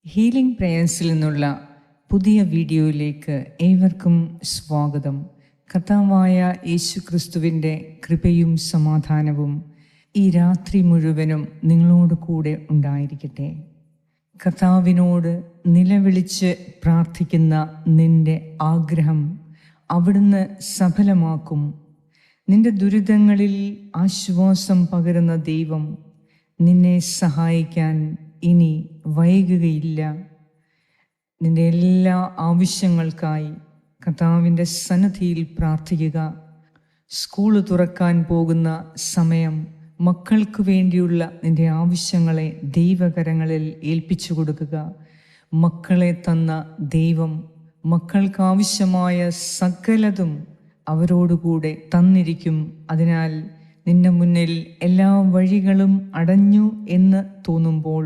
Healing പ്രേയേഴ്സിൽ നിന്നുള്ള പുതിയ വീഡിയോയിലേക്ക് ഏവർക്കും സ്വാഗതം. കർത്താവായ യേശുക്രിസ്തുവിൻ്റെ കൃപയും സമാധാനവും ഈ രാത്രി മുഴുവനും നിങ്ങളോട് കൂടെ ഉണ്ടായിരിക്കട്ടെ. കർത്താവിനോട് നിലവിളിച്ച് പ്രാർത്ഥിക്കുന്ന നിന്റെ ആഗ്രഹം അവിടുന്ന് സഫലമാക്കും. നിന്റെ ദുരിതങ്ങളിൽ ആശ്വാസം പകരുന്ന ദൈവം നിന്നെ സഹായിക്കാൻ ഇനി വൈകുകയില്ല. നിന്റെ എല്ലാ ആവശ്യങ്ങൾക്കായി കർത്താവിൻ്റെ സന്നിധിയിൽ പ്രാർത്ഥിക്കുക. സ്കൂൾ തുറക്കാൻ പോകുന്ന സമയം മക്കൾക്ക് വേണ്ടിയുള്ള നിന്റെ ആവശ്യങ്ങളെ ദൈവകരങ്ങളിൽ ഏൽപ്പിച്ചു കൊടുക്കുക. മക്കളെ തന്ന ദൈവം മക്കൾക്ക് ആവശ്യമായ സകലതും അവരോടുകൂടെ തന്നിരിക്കും. അതിനാൽ നിന്റെ മുന്നിൽ എല്ലാ വഴികളും അടഞ്ഞു എന്ന് തോന്നുമ്പോൾ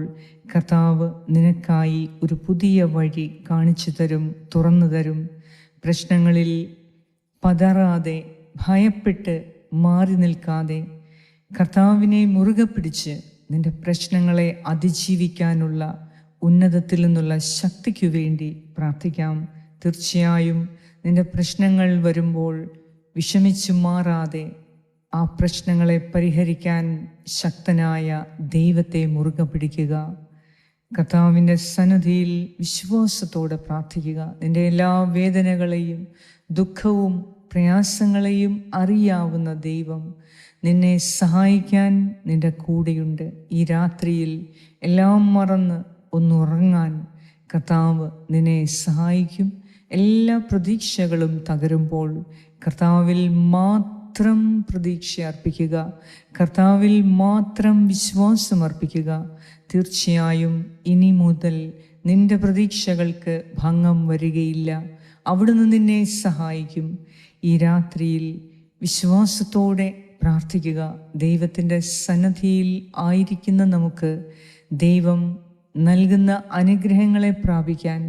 കർത്താവ് നിനക്കായി ഒരു പുതിയ വഴി കാണിച്ചു തരും, തുറന്നു തരും. പ്രശ്നങ്ങളിൽ പതറാതെ, ഭയപ്പെട്ട് മാറി നിൽക്കാതെ കർത്താവിനെ മുറുകെ പിടിച്ച് നിന്റെ പ്രശ്നങ്ങളെ അതിജീവിക്കാനുള്ള ഉന്നതത്തിൽ നിന്നുള്ള ശക്തിക്കു വേണ്ടി പ്രാർത്ഥിക്കാം. തീർച്ചയായും നിന്റെ പ്രശ്നങ്ങൾ വരുമ്പോൾ വിഷമിച്ചു മാറാതെ ആ പ്രശ്നങ്ങളെ പരിഹരിക്കാൻ ശക്തനായ ദൈവത്തെ മുറുകെ പിടിക്കുക. കർത്താവിൻ്റെ സന്നിധിയിൽ വിശ്വാസത്തോടെ പ്രാർത്ഥിക്കുക. നിന്റെ എല്ലാ വേദനകളെയും ദുഃഖവും പ്രയാസങ്ങളെയും അറിയാവുന്ന ദൈവം നിന്നെ സഹായിക്കാൻ നിന്റെ കൂടെയുണ്ട്. ഈ രാത്രിയിൽ എല്ലാം മറന്ന് ഒന്നുറങ്ങാൻ കർത്താവ് നിന്നെ സഹായിക്കും. എല്ലാ പ്രതീക്ഷകളും തകരുമ്പോൾ കർത്താവിൽ മാത്രം പ്രതീക്ഷ അർപ്പിക്കുക, കർത്താവിൽ മാത്രം വിശ്വാസം അർപ്പിക്കുക. തീർച്ചയായും ഇനി മുതൽ നിന്റെ പ്രതീക്ഷകൾക്ക് ഭംഗം വരികയില്ല. അവിടുന്ന് നിന്നെ സഹായിക്കും. ഈ രാത്രിയിൽ വിശ്വാസത്തോടെ പ്രാർത്ഥിക്കുക. ദൈവത്തിൻ്റെ സന്നിധിയിൽ ആയിരിക്കുന്ന നമുക്ക് ദൈവം നൽകുന്ന അനുഗ്രഹങ്ങളെ പ്രാപിക്കാൻ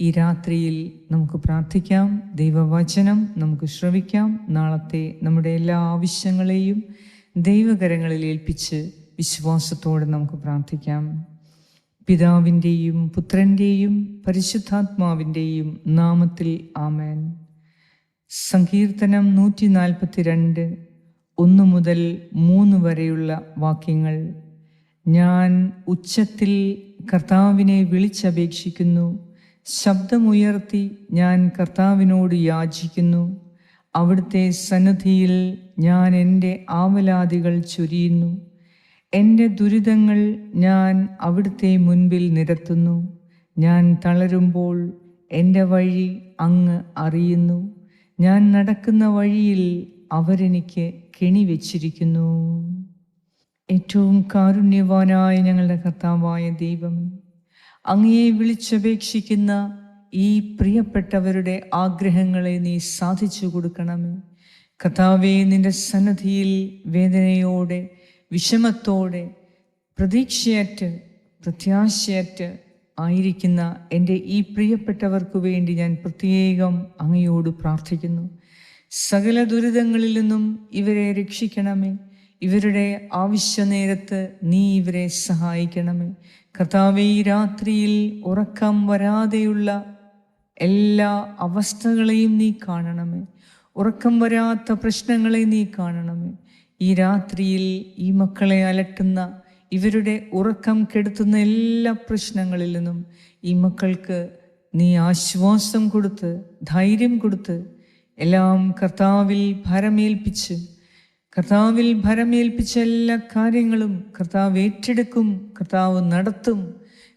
ഈ രാത്രിയിൽ നമുക്ക് പ്രാർത്ഥിക്കാം. ദൈവവചനം നമുക്ക് ശ്രവിക്കാം. നാളത്തെ നമ്മുടെ എല്ലാ ആവശ്യങ്ങളെയും ദൈവകരങ്ങളിൽ ഏൽപ്പിച്ച് വിശ്വാസത്തോടെ നമുക്ക് പ്രാർത്ഥിക്കാം. പിതാവിൻ്റെയും പുത്രൻ്റെയും പരിശുദ്ധാത്മാവിൻ്റെയും നാമത്തിൽ ആമേൻ. സങ്കീർത്തനം 142 1 മുതൽ 3 വരെയുള്ള വാക്യങ്ങൾ. ഞാൻ ഉച്ചത്തിൽ കർത്താവിനെ വിളിച്ചപേക്ഷിക്കുന്നു, ശബ്ദമുയർത്തി ഞാൻ കർത്താവിനോട് യാചിക്കുന്നു. അവിടുത്തെ സന്നിധിയിൽ ഞാൻ എൻ്റെ ആവലാതികൾ ചൊരിയുന്നു. എൻ്റെ ദുരിതങ്ങൾ ഞാൻ അവിടുത്തെ മുൻപിൽ നിരത്തുന്നു. ഞാൻ തളരുമ്പോൾ എൻ്റെ വഴി അങ്ങ് അറിയുന്നു. ഞാൻ നടക്കുന്ന വഴിയിൽ അവരെനിക്ക് കെണി വെച്ചിരിക്കുന്നു. ഏറ്റവും കാരുണ്യവാനായ ഞങ്ങളുടെ കർത്താവായ ദൈവം, അങ്ങയെ വിളിച്ചപേക്ഷിക്കുന്ന ഈ പ്രിയപ്പെട്ടവരുടെ ആഗ്രഹങ്ങളെ നീ സാധിച്ചു കൊടുക്കണമേ. കർത്താവേ, നിന്റെ സന്നിധിയിൽ വേദനയോടെ, വിഷമത്തോടെ, പ്രതീക്ഷയറ്റ്, പ്രത്യാശയറ്റ് ആയിരിക്കുന്ന എൻ്റെ ഈ പ്രിയപ്പെട്ടവർക്ക് വേണ്ടി ഞാൻ പ്രത്യേകം അങ്ങയോട് പ്രാർത്ഥിക്കുന്നു. സകല ദുരിതങ്ങളിൽ നിന്നും ഇവരെ രക്ഷിക്കണമേ. ഇവരുടെ ആവശ്യ നേരത്ത് നീ ഇവരെ സഹായിക്കണമേ. കർത്താവേ, ഈ രാത്രിയിൽ ഉറക്കം വരാതെയുള്ള എല്ലാ അവസ്ഥകളെയും നീ കാണണമേ. ഉറക്കം വരാത്ത പ്രശ്നങ്ങളെ നീ കാണണമേ. ഈ രാത്രിയിൽ ഈ മക്കളെ അലട്ടുന്ന, ഇവരുടെ ഉറക്കം കെടുത്തുന്ന എല്ലാ പ്രശ്നങ്ങളിൽ നിന്നും ഈ മക്കൾക്ക് നീ ആശ്വാസം കൊടുത്ത്, ധൈര്യം കൊടുത്ത്, എല്ലാം കർത്താവിൽ ഭരമേൽപ്പിച്ച എല്ലാ കാര്യങ്ങളും കർത്താവ് ഏറ്റെടുക്കും, കർത്താവ് നടത്തും,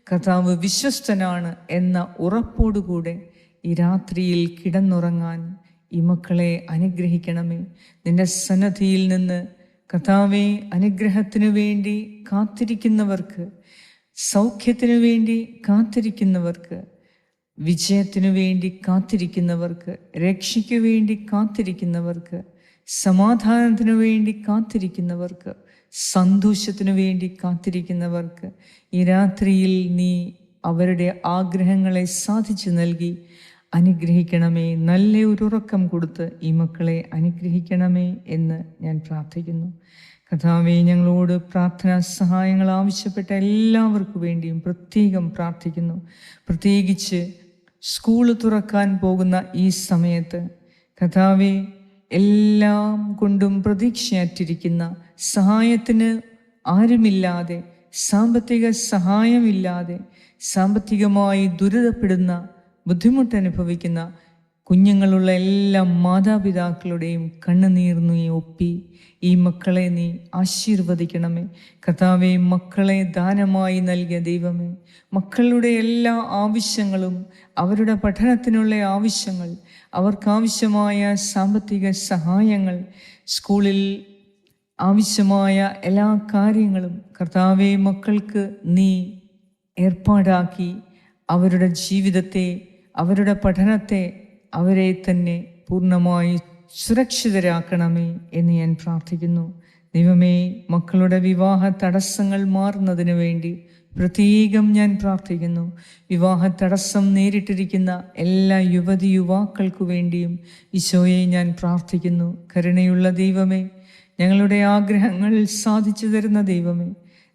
കർത്താവ് വിശ്വസ്തനാണ് എന്ന ഉറപ്പോടുകൂടെ ഈ രാത്രിയിൽ കിടന്നുറങ്ങാൻ ഈ മക്കളെ അനുഗ്രഹിക്കണമേ. നിന്റെ സന്നിധിയിൽ നിന്ന് കർത്താവെ, അനുഗ്രഹത്തിനു വേണ്ടി കാത്തിരിക്കുന്നവർക്ക്, സൗഖ്യത്തിനു വേണ്ടി കാത്തിരിക്കുന്നവർക്ക്, വിജയത്തിനു വേണ്ടി കാത്തിരിക്കുന്നവർക്ക്, രക്ഷയ്ക്കു വേണ്ടി കാത്തിരിക്കുന്നവർക്ക്, സമാധാനത്തിനു വേണ്ടി കാത്തിരിക്കുന്നവർക്ക്, സന്തോഷത്തിനു വേണ്ടി കാത്തിരിക്കുന്നവർക്ക് ഈ രാത്രിയിൽ നീ അവരുടെ ആഗ്രഹങ്ങളെ സാധിച്ചു നൽകി അനുഗ്രഹിക്കണമേ. നല്ല ഒരു ഉറക്കം കൊടുത്ത് ഈ മക്കളെ അനുഗ്രഹിക്കണമേ എന്ന് ഞാൻ പ്രാർത്ഥിക്കുന്നു. കർത്താവേ, ഞങ്ങളോട് പ്രാർത്ഥനാ സഹായങ്ങൾ ആവശ്യപ്പെട്ട എല്ലാവർക്കും വേണ്ടിയും പ്രത്യേകം പ്രാർത്ഥിക്കുന്നു. പ്രത്യേകിച്ച് സ്കൂൾ തുറക്കാൻ പോകുന്ന ഈ സമയത്ത് കർത്താവേ, എല്ലാം കൊണ്ടും പ്രതീക്ഷയറ്റിരിക്കുന്ന, സഹായത്തിന് ആരുമില്ലാതെ, സാമ്പത്തിക സഹായമില്ലാതെ, സാമ്പത്തികമായി ദുരിതപ്പെടുന്ന, ബുദ്ധിമുട്ടനുഭവിക്കുന്ന കുഞ്ഞുങ്ങളുള്ള എല്ലാ മാതാപിതാക്കളുടെയും കണ്ണുനീർ നീ ഒപ്പി ഈ മക്കളെ നീ ആശീർവദിക്കണമേ. കർത്താവേ, മക്കളെ ദാനമായി നൽകിയ ദൈവമേ, മക്കളുടെ എല്ലാ ആവശ്യങ്ങളും, അവരുടെ പഠനത്തിനുള്ള ആവശ്യങ്ങൾ, അവർക്കാവശ്യമായ സാമ്പത്തിക സഹായങ്ങൾ, സ്കൂളിൽ ആവശ്യമായ എല്ലാ കാര്യങ്ങളും കർത്താവേ മക്കൾക്ക് നീ ഏർപ്പാടാക്കി അവരുടെ ജീവിതത്തെ, അവരുടെ പഠനത്തെ, അവരെ തന്നെ പൂർണ്ണമായി സുരക്ഷിതരാക്കണമേ എന്ന് ഞാൻ പ്രാർത്ഥിക്കുന്നു. ദൈവമേ, മക്കളുടെ വിവാഹ തടസ്സങ്ങൾ മാറുന്നതിന് വേണ്ടി പ്രത്യേകം ഞാൻ പ്രാർത്ഥിക്കുന്നു. വിവാഹ തടസ്സം നേരിട്ടിരിക്കുന്ന എല്ലാ യുവതി യുവാക്കൾക്കു വേണ്ടിയും ഈശോയെ ഞാൻ പ്രാർത്ഥിക്കുന്നു. കരുണയുള്ള ദൈവമേ, ഞങ്ങളുടെ ആഗ്രഹങ്ങൾ സാധിച്ചു തരുന്ന ദൈവമേ,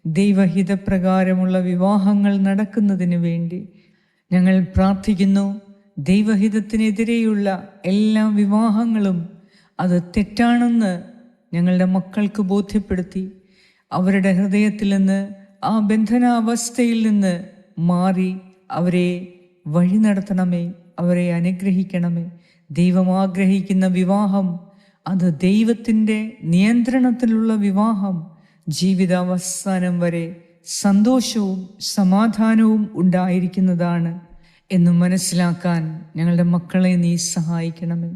ദൈവഹിതപ്രകാരമുള്ള വിവാഹങ്ങൾ നടക്കുന്നതിന് വേണ്ടി ഞങ്ങൾ പ്രാർത്ഥിക്കുന്നു. ദൈവഹിതത്തിനെതിരെയുള്ള എല്ലാ വിവാഹങ്ങളും അത് തെറ്റാണെന്ന് ഞങ്ങളുടെ മക്കൾക്ക് ബോധ്യപ്പെടുത്തി അവരുടെ ഹൃദയത്തിൽ നിന്ന്, ആ ബന്ധനാവസ്ഥയിൽ നിന്ന് മാറി അവരെ വഴി നടത്തണമേ, അവരെ അനുഗ്രഹിക്കണമേ. ദൈവം ആഗ്രഹിക്കുന്ന വിവാഹം അത് ദൈവത്തിൻ്റെ നിയന്ത്രണത്തിലുള്ള വിവാഹം, ജീവിതാവസാനം വരെ സന്തോഷവും സമാധാനവും ഉണ്ടായിരിക്കുന്നതാണ് എന്ന് മനസ്സിലാക്കാൻ ഞങ്ങളുടെ മക്കളെ നീ സഹായിക്കണമേ.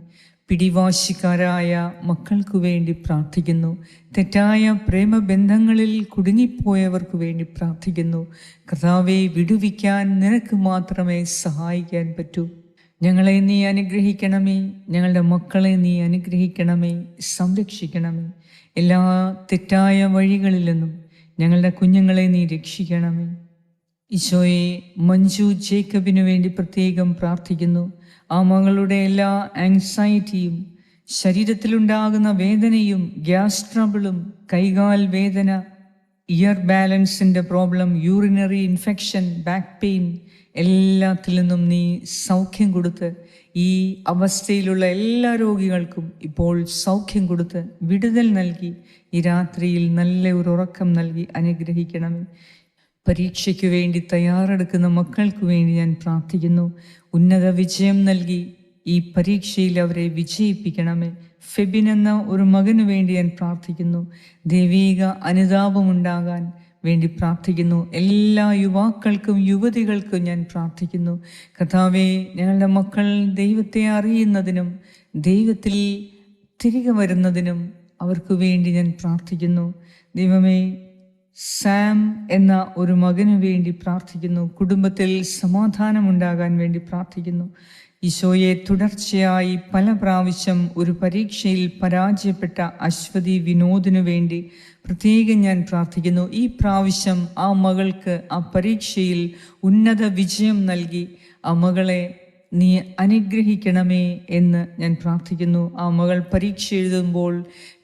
പിടിവാശിക്കാരായ മക്കൾക്കു വേണ്ടി പ്രാർത്ഥിക്കുന്നു. തെറ്റായ പ്രേമബന്ധങ്ങളിൽ കുടുങ്ങിപ്പോയവർക്ക് വേണ്ടി പ്രാർത്ഥിക്കുന്നു. കർത്താവെ, വിടുവിക്കാൻ നിനക്ക് മാത്രമേ സഹായിക്കാൻ പറ്റൂ. ഞങ്ങളെ നീ അനുഗ്രഹിക്കണമേ, ഞങ്ങളുടെ മക്കളെ നീ അനുഗ്രഹിക്കണമേ, സംരക്ഷിക്കണമേ. എല്ലാ തെറ്റായ വഴികളിൽ നിന്നും ഞങ്ങളുടെ കുഞ്ഞുങ്ങളെ നീ രക്ഷിക്കണമേ. ഈശോയെ, മഞ്ജു ജേക്കബിനു വേണ്ടി പ്രത്യേകം പ്രാർത്ഥിക്കുന്നു. ആ മകളുടെ എല്ലാ ആങ്സൈറ്റിയും, ശരീരത്തിലുണ്ടാകുന്ന വേദനയും, ഗ്യാസ് ട്രബിളും, കൈകാൽ വേദന, ഇയർ ബാലൻസിൻ്റെ problem, urinary infection, back pain, എല്ലാത്തിൽ നിന്നും നീ സൗഖ്യം കൊടുത്ത് ഈ അവസ്ഥയിലുള്ള എല്ലാ രോഗികൾക്കും ഇപ്പോൾ സൗഖ്യം കൊടുത്ത് വിടുതൽ നൽകി ഈ രാത്രിയിൽ നല്ല ഒരു ഉറക്കം നൽകി അനുഗ്രഹിക്കണമേ. പരീക്ഷയ്ക്ക് വേണ്ടി തയ്യാറെടുക്കുന്ന മക്കൾക്ക് വേണ്ടി ഞാൻ പ്രാർത്ഥിക്കുന്നു. ഉന്നത വിജയം നൽകി ഈ പരീക്ഷയിൽ അവരെ വിജയിപ്പിക്കണമേ. ഫെബിൻ എന്ന ഒരു മകനു വേണ്ടി ഞാൻ പ്രാർത്ഥിക്കുന്നു. ദൈവീക അനുതാപമുണ്ടാകാൻ വേണ്ടി പ്രാർത്ഥിക്കുന്നു. എല്ലാ യുവാക്കൾക്കും യുവതികൾക്കും ഞാൻ പ്രാർത്ഥിക്കുന്നു. കർത്താവേ, ഞങ്ങളുടെ മക്കൾ ദൈവത്തെ അറിയുന്നതിനും ദൈവത്തിൽ തിരികെ വരുന്നതിനും അവർക്ക് വേണ്ടി ഞാൻ പ്രാർത്ഥിക്കുന്നു. ദൈവമേ, സാം എന്ന ഒരു മകനു വേണ്ടി പ്രാർത്ഥിക്കുന്നു. കുടുംബത്തിൽ സമാധാനമുണ്ടാകാൻ വേണ്ടി പ്രാർത്ഥിക്കുന്നു. ഈശോയെ, തുടർച്ചയായി പല പ്രാവശ്യം ഒരു പരീക്ഷയിൽ പരാജയപ്പെട്ട അശ്വതി വിനോദിനു വേണ്ടി പ്രത്യേകം ഞാൻ പ്രാർത്ഥിക്കുന്നു. ഈ പ്രാവശ്യം ആ മകൾക്ക് ആ പരീക്ഷയിൽ ഉന്നത വിജയം നൽകി ആ മകളെ നീ അനുഗ്രഹിക്കണമേ എന്ന് ഞാൻ പ്രാർത്ഥിക്കുന്നു. ആ മകൾ പരീക്ഷ എഴുതുമ്പോൾ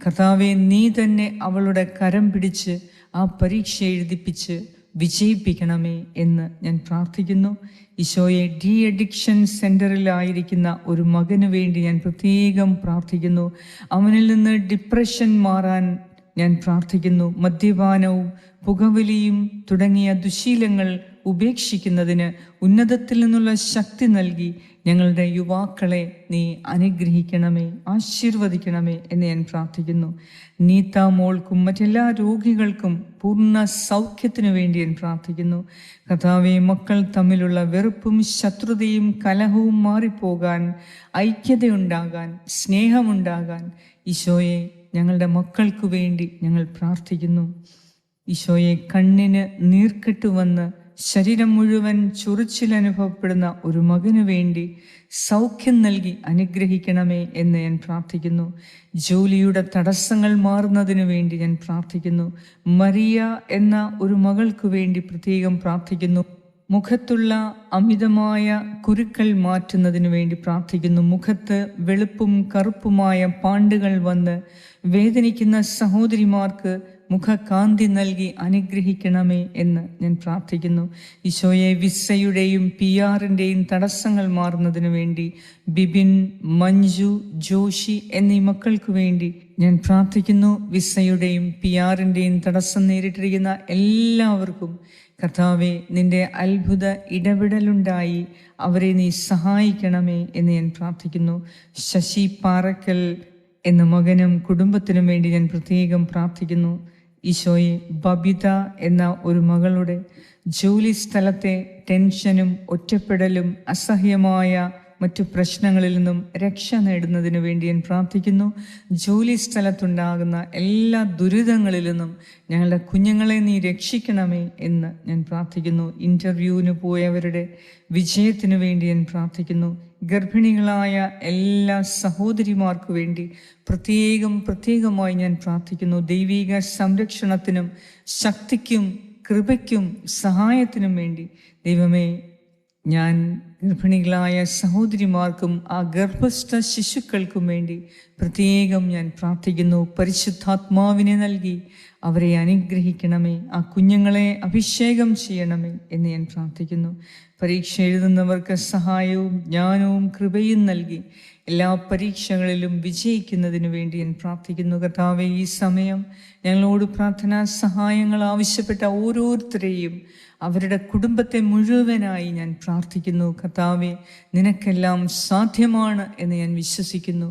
കർത്താവേ, നീ തന്നെ അവളുടെ കരം പിടിച്ച് ആ പരീക്ഷ എഴുതിപ്പിച്ച് വിജയിപ്പിക്കണമേ എന്ന് ഞാൻ പ്രാർത്ഥിക്കുന്നു. ഈശോയെ, ഡി അഡിക്ഷൻ സെൻ്ററിലായിരിക്കുന്ന ഒരു മകന് വേണ്ടി ഞാൻ പ്രത്യേകം പ്രാർത്ഥിക്കുന്നു. അവനിൽ നിന്ന് ഡിപ്രഷൻ മാറാൻ ഞാൻ പ്രാർത്ഥിക്കുന്നു. മദ്യപാനവും പുകവലിയും തുടങ്ങിയ ദുശീലങ്ങൾ ഉപേക്ഷിക്കുന്നതിന് ഉന്നതത്തിൽ നിന്നുള്ള ശക്തി നൽകി ഞങ്ങളുടെ യുവാക്കളെ നീ അനുഗ്രഹിക്കണമേ, ആശീർവദിക്കണമേ എന്ന് ഞാൻ പ്രാർത്ഥിക്കുന്നു. നീത്ത മോൾക്കും മറ്റെല്ലാ രോഗികൾക്കും പൂർണ്ണ സൗഖ്യത്തിനു വേണ്ടി ഞാൻ പ്രാർത്ഥിക്കുന്നു. കർത്താവേ, മക്കൾ തമ്മിലുള്ള വെറുപ്പും ശത്രുതയും കലഹവും മാറിപ്പോകാൻ, ഐക്യതയുണ്ടാകാൻ, സ്നേഹമുണ്ടാകാൻ ഈശോയെ ഞങ്ങളുടെ മക്കൾക്ക് വേണ്ടി ഞങ്ങൾ പ്രാർത്ഥിക്കുന്നു. ഈശോയെ, കണ്ണിന് നീർക്കെട്ട് വന്ന് ശരീരം മുഴുവൻ ചൊറിച്ചിൽ അനുഭവപ്പെടുന്ന ഒരു മകനു വേണ്ടി സൗഖ്യം നൽകി അനുഗ്രഹിക്കണമേ എന്ന് ഞാൻ പ്രാർത്ഥിക്കുന്നു. ജോലിയുടെ തടസ്സങ്ങൾ മാറുന്നതിന് വേണ്ടി ഞാൻ പ്രാർത്ഥിക്കുന്നു. മറിയ എന്ന ഒരു മകൾക്ക് വേണ്ടി പ്രത്യേകം പ്രാർത്ഥിക്കുന്നു. മുഖത്തുള്ള അമിതമായ കുരുക്കൾ മാറ്റുന്നതിനു വേണ്ടി പ്രാർത്ഥിക്കുന്നു. മുഖത്ത് വെളുപ്പും കറുപ്പുമായ പാണ്ടുകൾ വന്ന് വേദനിക്കുന്ന സഹോദരിമാർക്ക് മുഖകാന്തി നൽകി അനുഗ്രഹിക്കണമേ എന്ന് ഞാൻ പ്രാർത്ഥിക്കുന്നു. ഈശോയെ, വിസയുടെയും PR-ൻ്റെയും തടസ്സങ്ങൾ മാറുന്നതിനു വേണ്ടി ബിബിൻ, മഞ്ജു, ജോഷി എന്നീ മക്കൾക്ക് വേണ്ടി ഞാൻ പ്രാർത്ഥിക്കുന്നു. വിസയുടെയും PR-ൻ്റെയും തടസ്സം നേരിട്ടിരിക്കുന്ന എല്ലാവർക്കും കർത്താവെ, നിന്റെ അത്ഭുത ഇടപെടലുണ്ടായി അവരെ നീ സഹായിക്കണമേ എന്ന് ഞാൻ പ്രാർത്ഥിക്കുന്നു. ശശി പാറക്കൽ എന്ന മകനും കുടുംബത്തിനും വേണ്ടി ഞാൻ പ്രത്യേകം പ്രാർത്ഥിക്കുന്നു. ഈശോയെ, ബബിത എന്ന ഒരു മകളുടെ ജോലി സ്ഥലത്തെ ടെൻഷനും ഒറ്റപ്പെടലും അസഹ്യമായ മറ്റു പ്രശ്നങ്ങളിൽ നിന്നും രക്ഷ നേടുന്നതിന് വേണ്ടി ഞാൻ പ്രാർത്ഥിക്കുന്നു. ജോലി സ്ഥലത്തുണ്ടാകുന്ന എല്ലാ ദുരിതങ്ങളിൽ നിന്നും ഞങ്ങളുടെ കുഞ്ഞുങ്ങളെ നീ രക്ഷിക്കണമേ എന്ന് ഞാൻ പ്രാർത്ഥിക്കുന്നു. ഇൻ്റർവ്യൂവിന് പോയവരുടെ വിജയത്തിനു വേണ്ടി ഞാൻ പ്രാർത്ഥിക്കുന്നു. ഗർഭിണികളായ എല്ലാ സഹോദരിമാർക്കു വേണ്ടി പ്രത്യേകമായി ഞാൻ പ്രാർത്ഥിക്കുന്നു. ദൈവിക സംരക്ഷണത്തിനും ശക്തിക്കും കൃപയ്ക്കും സഹായത്തിനും വേണ്ടി ദൈവമേ, ഞാൻ ഗർഭിണികളായ സഹോദരിമാർക്കും ആ ഗർഭസ്ഥ ശിശുക്കൾക്കും വേണ്ടി പ്രത്യേകം ഞാൻ പ്രാർത്ഥിക്കുന്നു. പരിശുദ്ധാത്മാവിനെ നൽകി അവരെ അനുഗ്രഹിക്കണമേ, ആ കുഞ്ഞുങ്ങളെ അഭിഷേകം ചെയ്യണമേ എന്ന് ഞാൻ പ്രാർത്ഥിക്കുന്നു. പരീക്ഷ എഴുതുന്നവർക്ക് സഹായവും ജ്ഞാനവും കൃപയും നൽകി എല്ലാ പരീക്ഷകളിലും വിജയിക്കുന്നതിന് വേണ്ടി ഞാൻ പ്രാർത്ഥിക്കുന്നു. കർത്താവേ, ഈ സമയം ഞങ്ങളോട് പ്രാർത്ഥനാ സഹായങ്ങൾ ആവശ്യപ്പെട്ട ഓരോരുത്തരെയും അവരുടെ കുടുംബത്തെ മുഴുവനായി ഞാൻ പ്രാർത്ഥിക്കുന്നു. കർത്താവേ, നിനക്കെല്ലാം സാധ്യമാണ് എന്ന് ഞാൻ വിശ്വസിക്കുന്നു.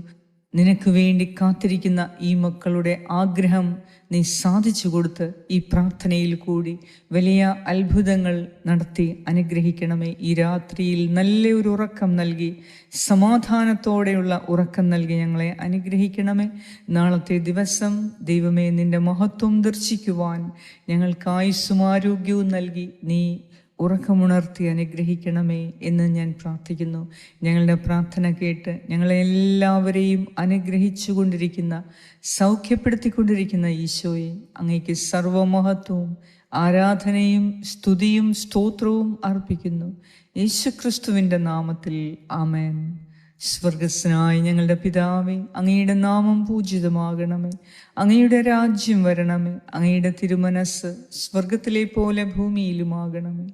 നിനക്ക് വേണ്ടി കാത്തിരിക്കുന്ന ഈ മക്കളുടെ ആഗ്രഹം നീ സാധിച്ചു കൊടുത്ത് ഈ പ്രാർത്ഥനയിൽ കൂടി വലിയ അത്ഭുതങ്ങൾ നടത്തി അനുഗ്രഹിക്കണമേ. ഈ രാത്രിയിൽ നല്ലൊരു ഉറക്കം നൽകി, സമാധാനത്തോടെയുള്ള ഉറക്കം നൽകി ഞങ്ങളെ അനുഗ്രഹിക്കണമേ. നാളത്തെ ദിവസം ദൈവമേ, നിന്റെ മഹത്വം ദർശിക്കുവാൻ ഞങ്ങൾക്ക് ആയുസ്സും ആരോഗ്യവും നൽകി നീ ഉറക്കമുണർത്തി അനുഗ്രഹിക്കണമേ എന്ന് ഞാൻ പ്രാർത്ഥിക്കുന്നു. ഞങ്ങളുടെ പ്രാർത്ഥന കേട്ട് ഞങ്ങളെ എല്ലാവരെയും അനുഗ്രഹിച്ചു കൊണ്ടിരിക്കുന്ന, സൗഖ്യപ്പെടുത്തിക്കൊണ്ടിരിക്കുന്ന ഈശോയെ, അങ്ങേക്ക് സർവമഹത്വവും ആരാധനയും സ്തുതിയും സ്തോത്രവും അർപ്പിക്കുന്നു. യേശുക്രിസ്തുവിൻ്റെ നാമത്തിൽ ആമേൻ. സ്വർഗസ്നായ ഞങ്ങളുടെ പിതാവേ, അങ്ങയുടെ നാമം പൂജിതമാകണമേ. അങ്ങയുടെ രാജ്യം വരണമേ. അങ്ങയുടെ തിരുമനസ് സ്വർഗത്തിലെ പോലെ ഭൂമിയിലുമാകണമേ.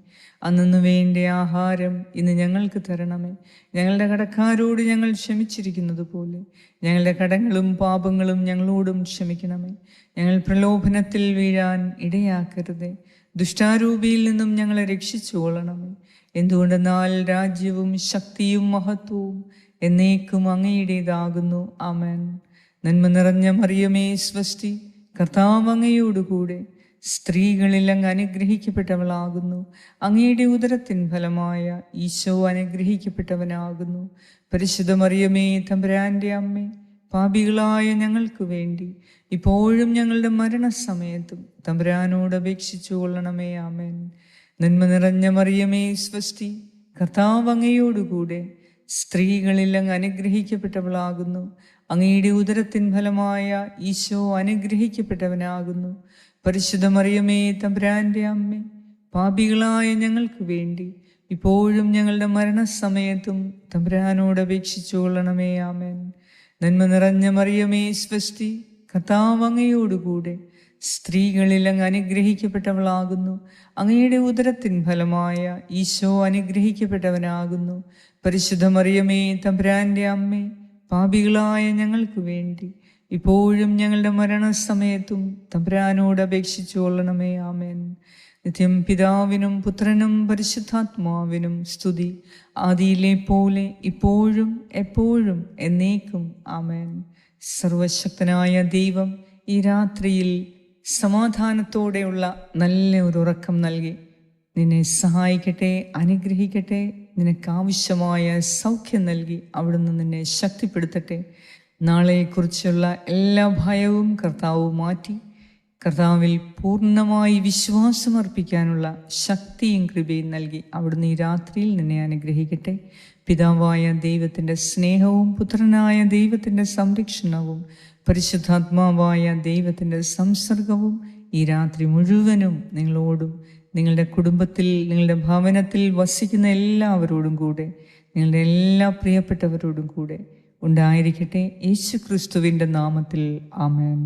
അന്നു വേണ്ട ആഹാരം ഇന്ന് ഞങ്ങൾക്ക് തരണമേ. ഞങ്ങളുടെ കടക്കാരോട് ഞങ്ങൾ ക്ഷമിച്ചിരിക്കുന്നത് പോലെ ഞങ്ങളുടെ കടങ്ങളും പാപങ്ങളും ഞങ്ങളോടും ക്ഷമിക്കണമേ. ഞങ്ങൾ പ്രലോഭനത്തിൽ വീഴാൻ ഇടയാക്കരുതേ. ദുഷ്ടാരൂപിയിൽ നിന്നും ഞങ്ങളെ രക്ഷിച്ചു കൊള്ളണമേ. എന്തുകൊണ്ടെന്നാൽ രാജ്യവും ശക്തിയും മഹത്വവും എന്നേക്കും അങ്ങയുടേതാകുന്നു. ആമേൻ. നന്മ നിറഞ്ഞ മറിയമേ സ്വസ്തി, കർത്താവ് അങ്ങയോടുകൂടെ സ്ത്രീകളിൽ അങ്ങ് അനുഗ്രഹിക്കപ്പെട്ടവളാകുന്നു. അങ്ങയുടെ ഉദരത്തിൻ ഫലമായ ഈശോ അനുഗ്രഹിക്കപ്പെട്ടവനാകുന്നു. പരിശുദ്ധ മറിയമേ, തമ്പുരാൻ്റെ അമ്മേ, പാപികളായ ഞങ്ങൾക്ക് വേണ്ടി ഇപ്പോഴും ഞങ്ങളുടെ മരണസമയത്തും തമ്പുരാനോട് അപേക്ഷിച്ചു കൊള്ളണമേ. ആമേൻ. നന്മ നിറഞ്ഞ മറിയമേ സ്വസ്തി, കർത്താവ് അങ്ങയോടുകൂടെ സ്ത്രീകളിൽ അങ്ങ് അനുഗ്രഹിക്കപ്പെട്ടവളാകുന്നു. അങ്ങയുടെ ഉദരത്തിൻ ഫലമായ ഈശോ അനുഗ്രഹിക്കപ്പെട്ടവനാകുന്നു. പരിശുദ്ധ മറിയമേ, തമ്പുരാൻ്റെ അമ്മേ, പാപികളായ ഞങ്ങൾക്ക് വേണ്ടി ഇപ്പോഴും ഞങ്ങളുടെ മരണസമയത്തും തമ്പുരാനോട് അപേക്ഷിച്ചു കൊള്ളണമേ. ആമേൻ. നന്മ നിറഞ്ഞ മറിയമേ സ്വസ്തി, കർത്താവ് അങ്ങയോടുകൂടെ സ്ത്രീകളിൽ അങ്ങ് അനുഗ്രഹിക്കപ്പെട്ടവളാകുന്നു. അങ്ങയുടെ ഉദരത്തിൻ ഫലമായ ഈശോ അനുഗ്രഹിക്കപ്പെട്ടവനാകുന്നു. പരിശുദ്ധ മറിയമേ, തമ്പുരാൻ്റെ അമ്മേ, പാപികളായ ഞങ്ങൾക്ക് വേണ്ടി ഇപ്പോഴും ഞങ്ങളുടെ മരണസമയത്തും തമ്പുരാനോട് അപേക്ഷിച്ചു കൊള്ളണമേ. ആമേൻ. നിത്യം പിതാവിനും പുത്രനും പരിശുദ്ധാത്മാവിനും സ്തുതി, ആദിയിലെ പോലെ ഇപ്പോഴും എപ്പോഴും എന്നേക്കും. ആമേൻ. സർവശക്തനായ ദൈവം ഈ രാത്രിയിൽ സമാധാനത്തോടെയുള്ള നല്ല ഒരു ഉറക്കം നൽകി നിന്നെ സഹായിക്കട്ടെ, അനുഗ്രഹിക്കട്ടെ. നിനക്കാവശ്യമായ സൗഖ്യം നൽകി അവിടുന്ന് നിന്നെ ശക്തിപ്പെടുത്തട്ടെ. നാളെക്കുറിച്ചുള്ള എല്ലാ ഭയവും കർത്താവ് മാറ്റി കർത്താവിൽ പൂർണ്ണമായി വിശ്വാസമർപ്പിക്കാനുള്ള ശക്തിയും കൃപയും നൽകി അവിടുന്ന് ഈ രാത്രിയിൽ നിന്നെ അനുഗ്രഹിക്കട്ടെ. പിതാവായ ദൈവത്തിൻ്റെ സ്നേഹവും പുത്രനായ ദൈവത്തിൻ്റെ സംരക്ഷണവും പരിശുദ്ധാത്മാവായ ദൈവത്തിൻ്റെ സംസർഗവും ഈ രാത്രി മുഴുവനും നിങ്ങളോടും നിങ്ങളുടെ കുടുംബത്തിൽ, നിങ്ങളുടെ ഭവനത്തിൽ വസിക്കുന്ന എല്ലാവരോടും കൂടെ, നിങ്ങളുടെ എല്ലാ പ്രിയപ്പെട്ടവരോടും കൂടെ ഉണ്ടായിരിക്കട്ടെ. യേശു ക്രിസ്തുവിൻ്റെ നാമത്തിൽ ആമേൻ.